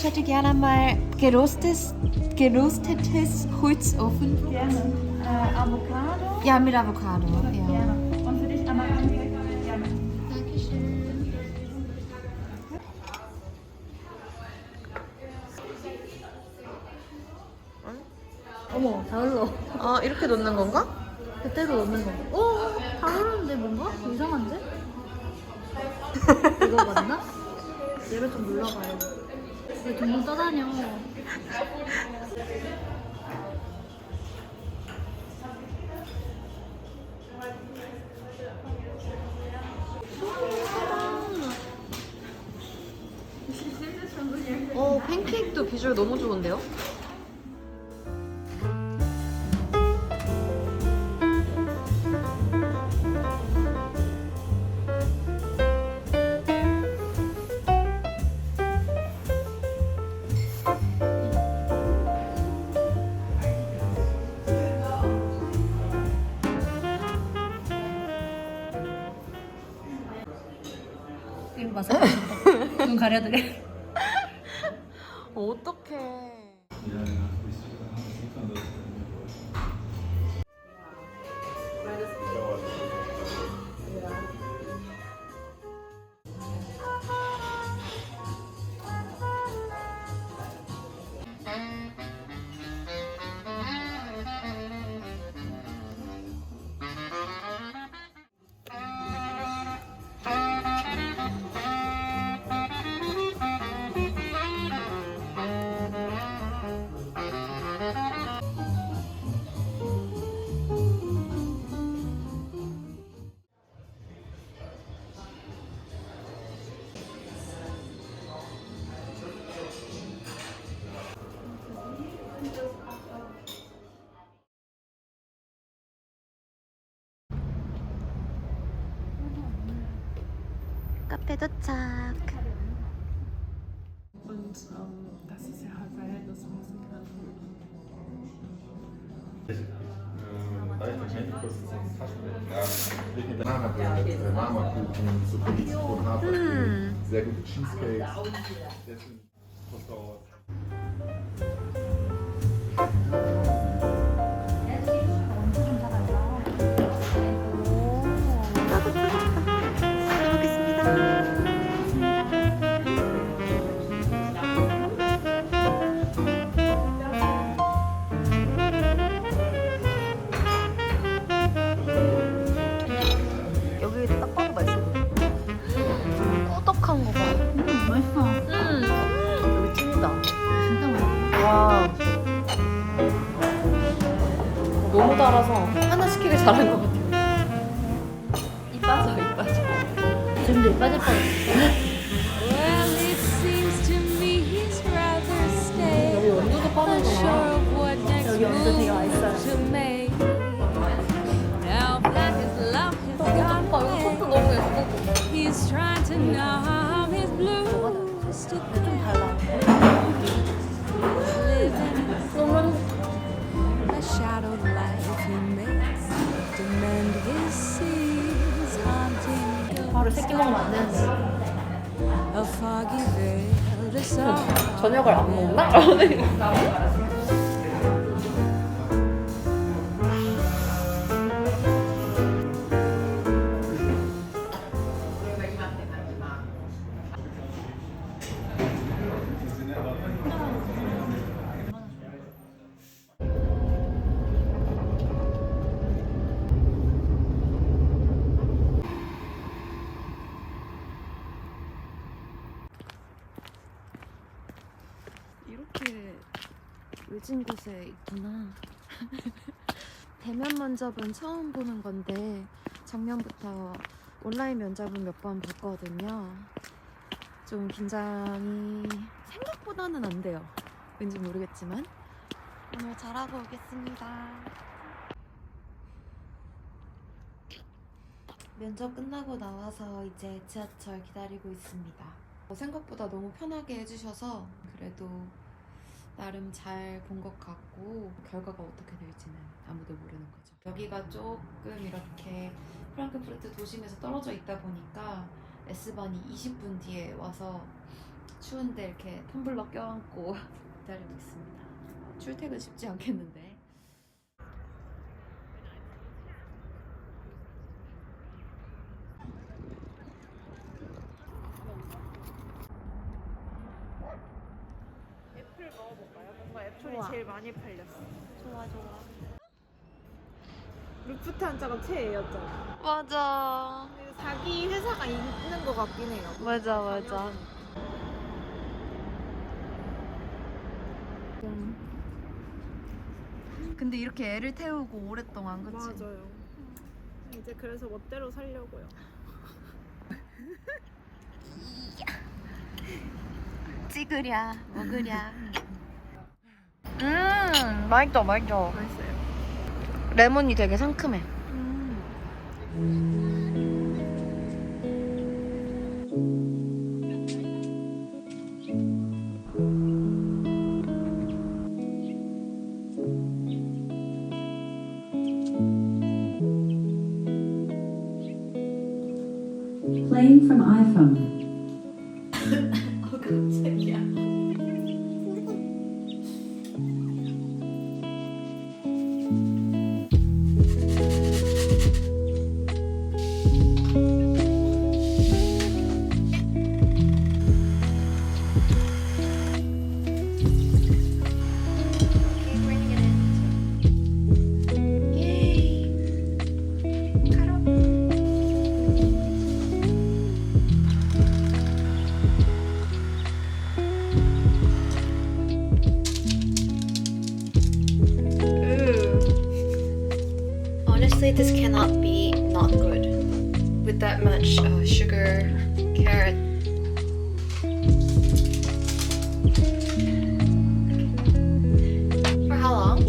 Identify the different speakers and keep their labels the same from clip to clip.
Speaker 1: Ich hätte gerne mal gerostetes Holzofen.
Speaker 2: Gerne. Avocado?
Speaker 1: Ja, mit Avocado. Ja.
Speaker 2: Gerne. Und für dich Amaranth? Gerne. 어머, 다 흘러.
Speaker 1: 아, 이렇게 넣는 건가?
Speaker 2: 그때로 넣는 거. 다 흐르는데 뭔가? 이상한데? 이거 맞나? 얘를 좀 눌러봐요. 왜 둥둥 떠다녀?
Speaker 1: 팬케이크도 비주얼 너무 좋은데요?
Speaker 2: 이거 맞아. 눈 가려드래.
Speaker 1: 어떡해. 카페 도착.
Speaker 3: Und das ist ja halt verhältnismäßig halt.
Speaker 4: Leichte Handykosten sind Taschendecken. Ja, ich mit Marmorkuchen, Marmorkuchen, so billig Zitronen, Hafercreme, sehr gute Cheesecakes. Sehr schön verstaut.
Speaker 1: 여기 딱 봐도 맛있어. 꾸덕한 거 봐.
Speaker 2: 맛있어.
Speaker 1: 여기 찐이다.
Speaker 2: 진짜 맛있어.
Speaker 1: 와. 너무 달아서 하나 시키길 잘한 것 같아요. 입 빠져, 입 빠져.
Speaker 2: 지금도 입 빠질 뻔했어.
Speaker 5: Well, it seems to me he's rather stay.
Speaker 1: 여기 원두도 파는구나.
Speaker 5: Unsure of what next
Speaker 2: 여기 원두 되게
Speaker 5: move
Speaker 2: 맛있어요.
Speaker 5: to make. Now that his love has gone
Speaker 1: 오빠 이거
Speaker 5: away,
Speaker 1: 컷도 너무 예쁘고.
Speaker 5: he's trying to numb his blues to
Speaker 2: 좀 달라.
Speaker 5: living
Speaker 1: 너무
Speaker 5: a shadowed life he makes. Demand his seas haunting
Speaker 2: 바로 새끼 먹으면 안 되는데.
Speaker 5: a foggy veil to sorrow.
Speaker 1: 저녁을 안 먹나? 이렇게 외진 곳에 있구나. 대면 면접은 처음 보는 건데 작년부터 온라인 면접은 몇 번 봤거든요. 좀 긴장이 생각보다는 안 돼요. 왠지 모르겠지만 오늘 잘하고 오겠습니다. 면접 끝나고 나와서 이제 지하철 기다리고 있습니다. 생각보다 너무 편하게 해주셔서 그래도 나름 잘 본 것 같고 결과가 어떻게 될지는 아무도 모르는 거죠. 여기가 조금 이렇게 프랑크푸르트 도심에서 떨어져 있다 보니까 S반이 20분 뒤에 와서 추운데 이렇게 텀블러 껴안고 기다리고 있습니다. 출퇴근 쉽지 않겠는데.
Speaker 2: 애플 먹어볼까요? 뭔가 애플이
Speaker 1: 좋아.
Speaker 2: 제일 많이 팔렸어.
Speaker 1: 좋아 좋아.
Speaker 2: 루프트 한자가 최애였잖아.
Speaker 1: 맞아.
Speaker 2: 자기 회사가 있는 것 같긴 해요.
Speaker 1: 맞아 맞아. 근데 이렇게 애를 태우고 오랫동안 그치?
Speaker 2: 맞아요. 이제 그래서 멋대로 살려고요.
Speaker 1: 찍으랴 먹으랴. 맛있다 맛있어.
Speaker 2: 맛있어요.
Speaker 1: 레몬이 되게 상큼해.
Speaker 6: Playing from iPhone.
Speaker 1: 깜짝이야. Honestly, this cannot be not good. With that much sugar, carrot. For how long?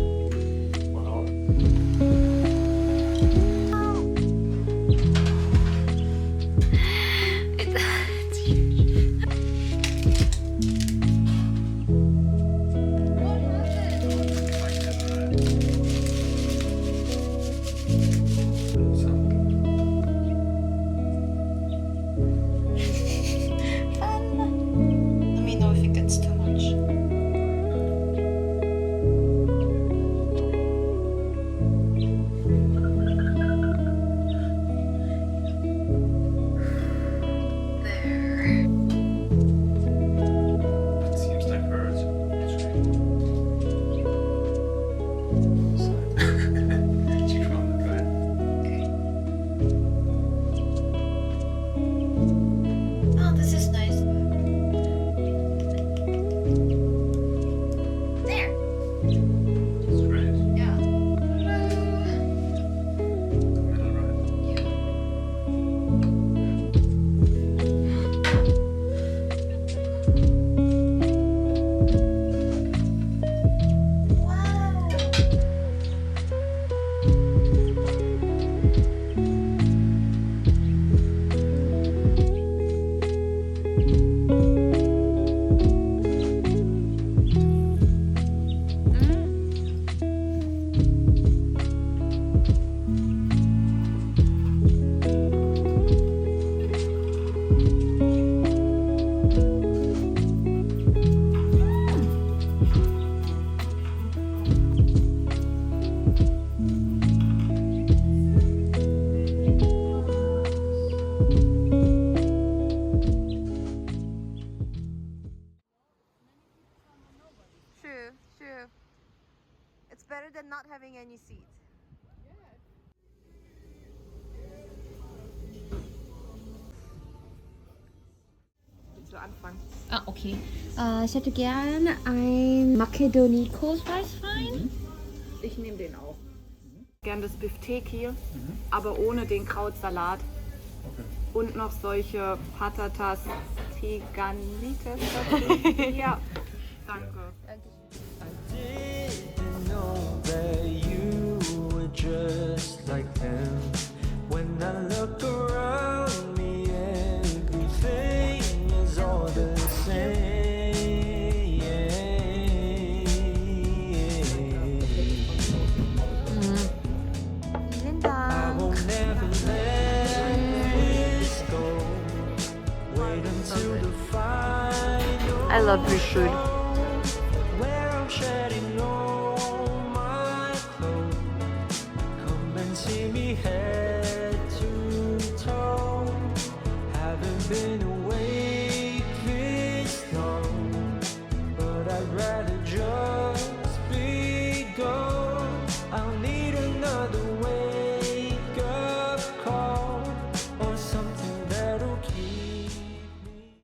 Speaker 1: Let me know if it gets too much. There.
Speaker 4: It seems like birds.
Speaker 1: Oh, this is nice. There.
Speaker 4: It's great.
Speaker 1: Yeah.
Speaker 4: Middle right.
Speaker 1: Wow. True, true. It's better than not having any seats.
Speaker 2: Willst du anfangen?
Speaker 7: Ah, okay. Ich hätte gern ein Makedoni Kohlspeiswein.
Speaker 2: Ich nehme den auch. Gern das Biftek hier, aber ohne den Krautsalat. Und noch solche Patatas Tiganites. Ja, danke.
Speaker 8: Didn't know that you were just like them. When I look around me, everything is all the same. I won't never let this go. Wait until the final
Speaker 9: I love Greek food.